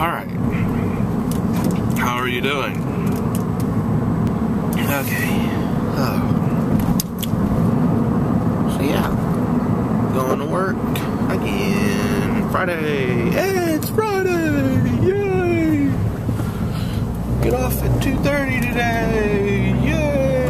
Alright. How are you doing? Okay. So yeah. Going to work again. Friday. Hey, it's Friday! Yay! Get off at 2:30 today. Yay!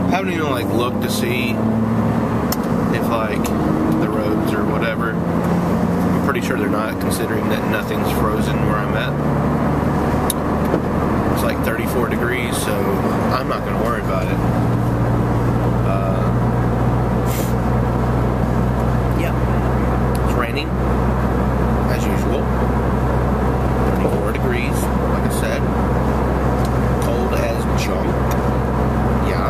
I haven't even like looked to see if like the roads or whatever. I'm pretty sure they're not, considering that nothing's frozen where I'm at. It's like 34 degrees, so I'm not going to worry about it. Yeah. It's raining, as usual. 34 degrees, like I said. Cold as junk. Yeah.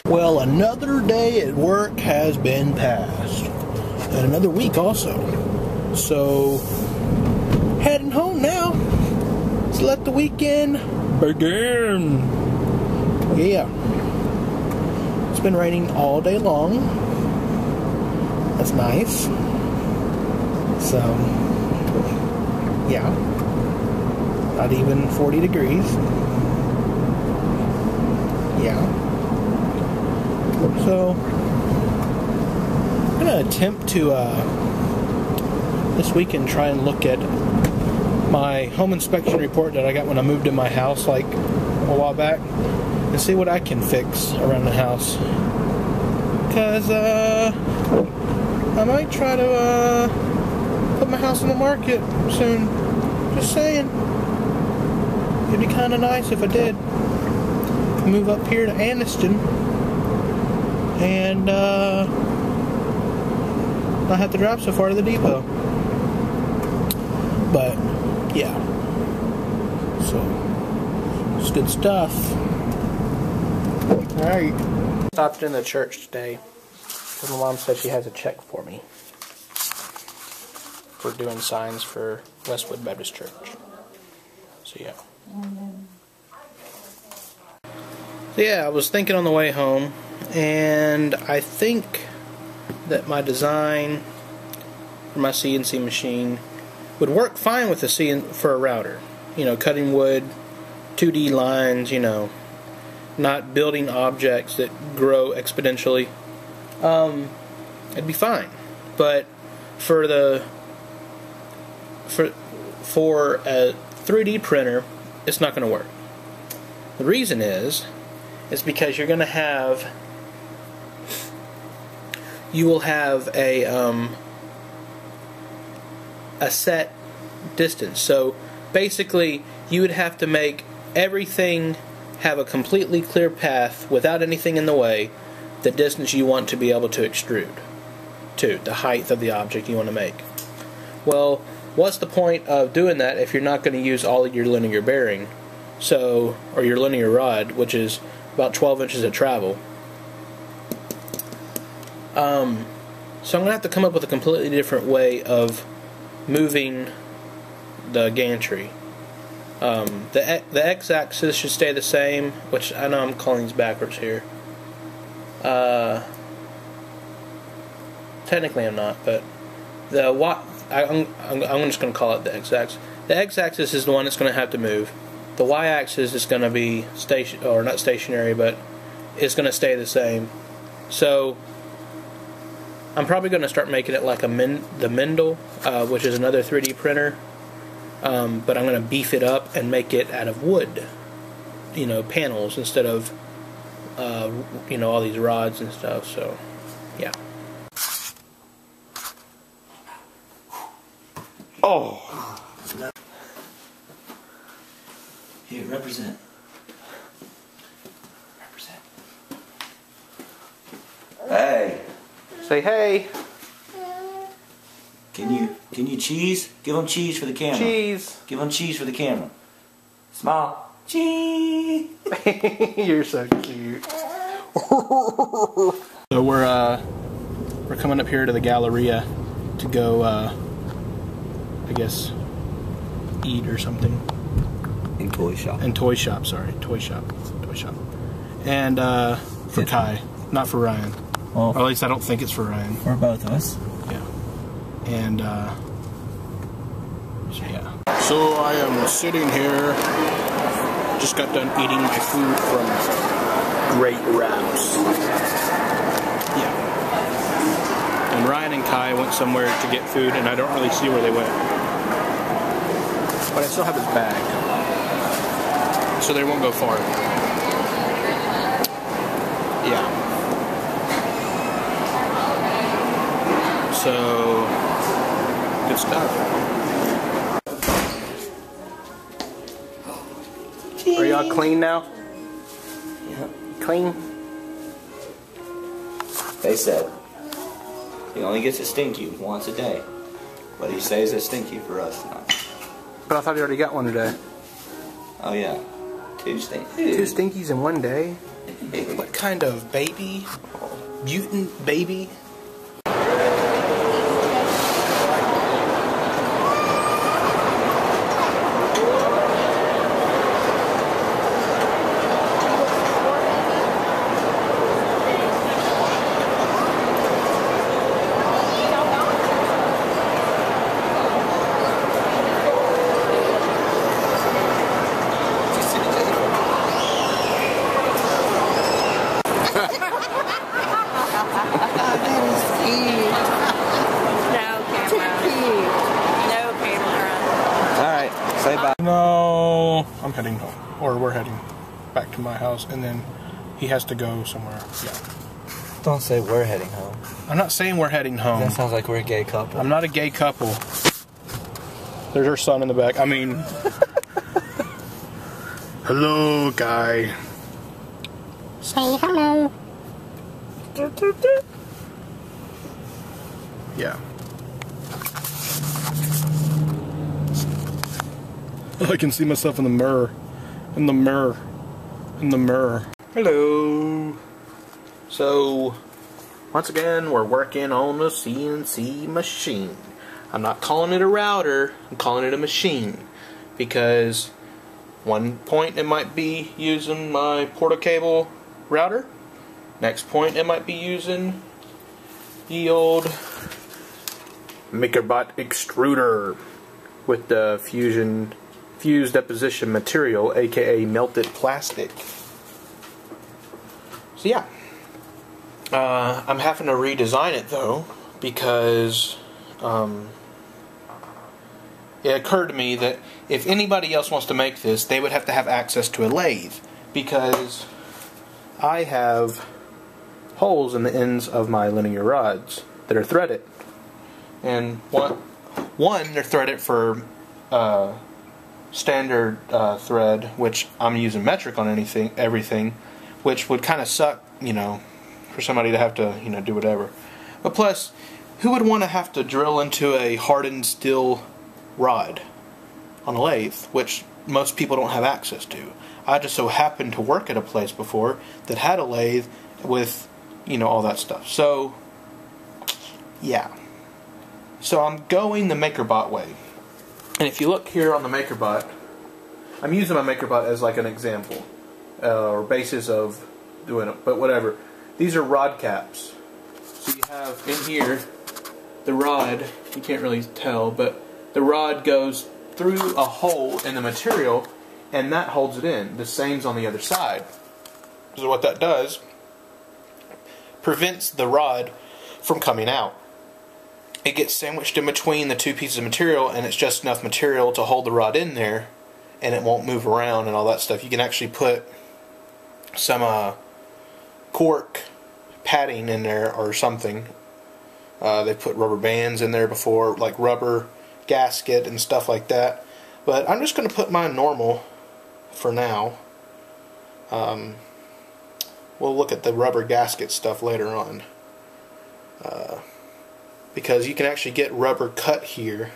Well, another day at work has been passed, and another week also. So, heading home now. Let's let the weekend begin. Yeah. It's been raining all day long. That's nice. So, yeah. Not even 40 degrees. Yeah. So, I'm going to attempt to, this weekend, try and look at my home inspection report that I got when I moved in my house, like, a while back, and see what I can fix around the house. Because, I might try to, put my house on the market soon. Just saying. It'd be kind of nice if I did. Move up here to Anniston and not have to drive so far to the depot. But yeah, so it's good stuff. Alright. Stopped in the church today because my mom said she has a check for me for doing signs for Westwood Baptist Church. So yeah. So yeah, I was thinking on the way home, and I think that my design for my CNC machine would work fine with for a router. You know, cutting wood, 2D lines, you know, not building objects that grow exponentially. It'd be fine. But for a 3D printer, it's not going to work. The reason is because you will have a set distance. So basically, you would have to make everything have a completely clear path without anything in the way, the distance you want to be able to extrude to, the height of the object you want to make. Well, what's the point of doing that if you're not going to use all of your linear bearing, or your linear rod, which is about 12 inches of travel? So I'm going to have to come up with a completely different way of moving the gantry. The x-axis should stay the same, which I know I'm calling these backwards here. Technically I'm not, but I'm just going to call it the x-axis. The x-axis is the one that's going to have to move. The y-axis is going to be not stationary, but it's going to stay the same. So I'm probably going to start making it like the Mendel, which is another 3D printer. But I'm going to beef it up and make it out of wood, you know, panels instead of you know, all these rods and stuff. So yeah. Oh. Here, represent. Hey. Say hey. Can you cheese? Give them cheese for the camera. Cheese. Give them cheese for the camera. Smile. Cheese. You're so cute. So we're We're coming up here to the Galleria to go, I guess, eat or something. And toy shop. And toy shop, sorry. Toy shop. And for Kai, not for Ryan. Well, or at least I don't think it's for Ryan. For both of us. Yeah. And, so yeah. So I am sitting here, just got done eating my food from Great Wraps. Yeah. And Ryan and Kai went somewhere to get food, and I don't really see where they went. But I still have his bag. So they won't go far. Yeah. So, good stuff. Are y'all clean now? Yeah. Clean? They said he only gets it stinky once a day. But he saves it stinky for us tonight. But I thought you already got one today. Oh yeah. Two stinkies. Two stinkies in one day? What kind of baby? Mutant baby? Say bye. No, I'm heading home. Or we're heading back to my house, and then he has to go somewhere. Yeah. Don't say we're heading home. I'm not saying we're heading home. That sounds like we're a gay couple. I'm not a gay couple. There's her son in the back. I mean... Hello, guy. Say hello. Yeah. I can see myself in the mirror. In the mirror. Hello. So, once again, we're working on a CNC machine. I'm not calling it a router, I'm calling it a machine. Because one point it might be using my porta-cable router. Next point it might be using the old MakerBot extruder with the fused deposition material, aka melted plastic. So yeah, I'm having to redesign it though, because it occurred to me that if anybody else wants to make this, they would have to have access to a lathe, because I have holes in the ends of my linear rods that are threaded, and one they're threaded for standard thread, which I'm using metric on everything, which would kind of suck, you know, for somebody to have to, you know, do whatever. But plus, who would want to have to drill into a hardened steel rod on a lathe, which most people don't have access to? I just so happened to work at a place before that had a lathe with, you know, all that stuff. So, yeah. So I'm going the MakerBot way. And if you look here on the MakerBot, I'm using my MakerBot as like an example, or basis of doing it, but whatever. These are rod caps. So you have in here, the rod, you can't really tell, but the rod goes through a hole in the material, and that holds it in. The same's on the other side. So what that does, prevents the rod from coming out. It gets sandwiched in between the two pieces of material, and it's just enough material to hold the rod in there, and it won't move around and all that stuff. You can actually put some cork padding in there or something. They put rubber bands in there before, like rubber gasket and stuff like that. But I'm just going to put mine normal for now. We'll look at the rubber gasket stuff later on. Because you can actually get rubber cut here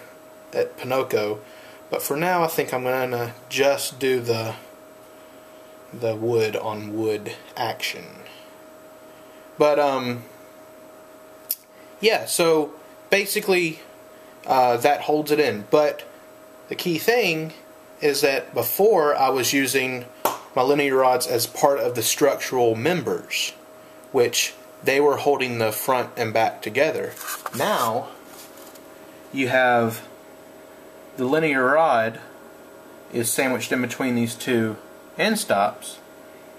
at Pinoco, but for now I think I'm going to just do the wood on wood action. But yeah, so basically that holds it in. But the key thing is that before I was using my linear rods as part of the structural members, which they were holding the front and back together. Now you have the linear rod is sandwiched in between these two end stops,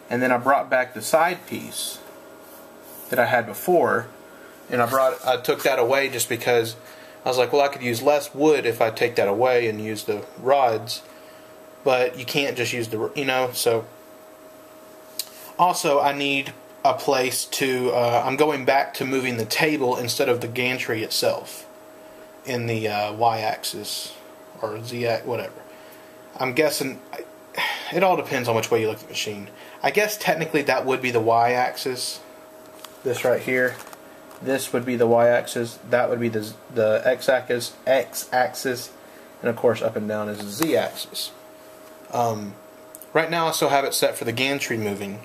and then I brought back the side piece that I had before, and I took that away just because I was like, well, I could use less wood if I take that away and use the rods, but you can't just use the, you know, so also I need a place to, I'm going back to moving the table instead of the gantry itself in the y-axis or z-axis, whatever. I'm guessing, it all depends on which way you look at the machine. I guess technically that would be the y-axis, this right here. This would be the y-axis, that would be the x-axis, and of course up and down is the z-axis. Right now I still have it set for the gantry moving,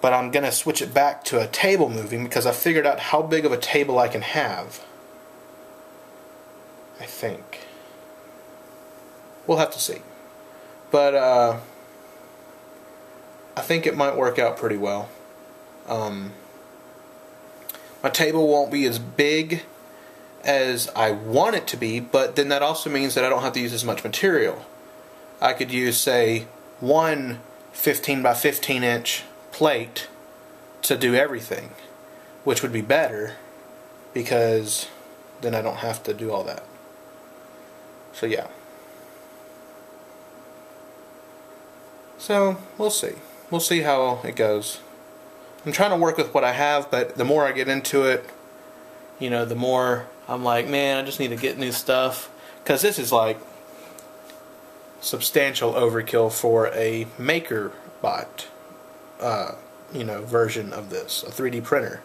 but I'm going to switch it back to a table moving because I figured out how big of a table I can have. I think. We'll have to see. But I think it might work out pretty well. My table won't be as big as I want it to be, but then that also means that I don't have to use as much material. I could use, say, one 15 by 15 inch plate to do everything, which would be better because then I don't have to do all that. So yeah. So we'll see. We'll see how it goes. I'm trying to work with what I have, but the more I get into it, you know, the more I'm like, man, I just need to get new stuff. Because this is like substantial overkill for a MakerBot, you know, version of this, a 3D printer.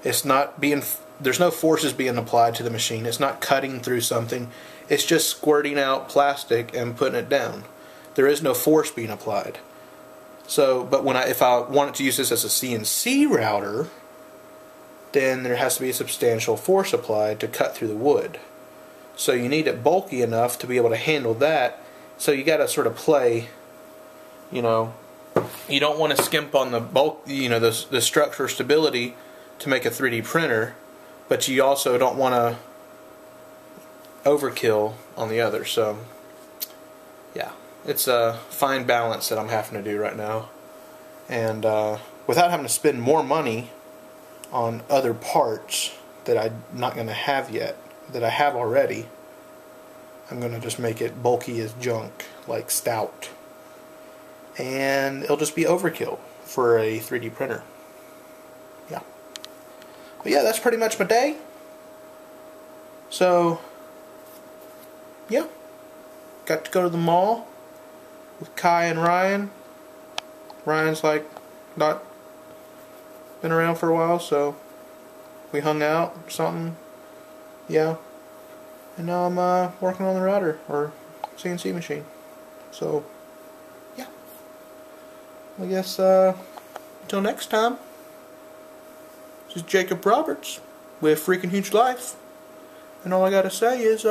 It's not being, there's no forces being applied to the machine. It's not cutting through something. It's just squirting out plastic and putting it down. There is no force being applied. So, but if I wanted to use this as a CNC router, then there has to be a substantial force applied to cut through the wood. So you need it bulky enough to be able to handle that. So you got to sort of play, you know, you don't want to skimp on the bulk, you know, the structure stability to make a 3D printer, but you also don't want to overkill on the other. So, yeah. It's a fine balance that I'm having to do right now, and without having to spend more money on other parts that I'm not going to have yet, that I have already, I'm going to just make it bulky as junk, like stout, and it'll just be overkill for a 3D printer. Yeah. But yeah, that's pretty much my day. So, yeah. Got to go to the mall with Kai and Ryan. Ryan's like not been around for a while, so we hung out or something. Yeah. And now I'm working on the router or CNC machine. So yeah. I guess until next time. This is Jacob Roberts with Freaking Huge Life. And all I gotta say is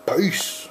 peace.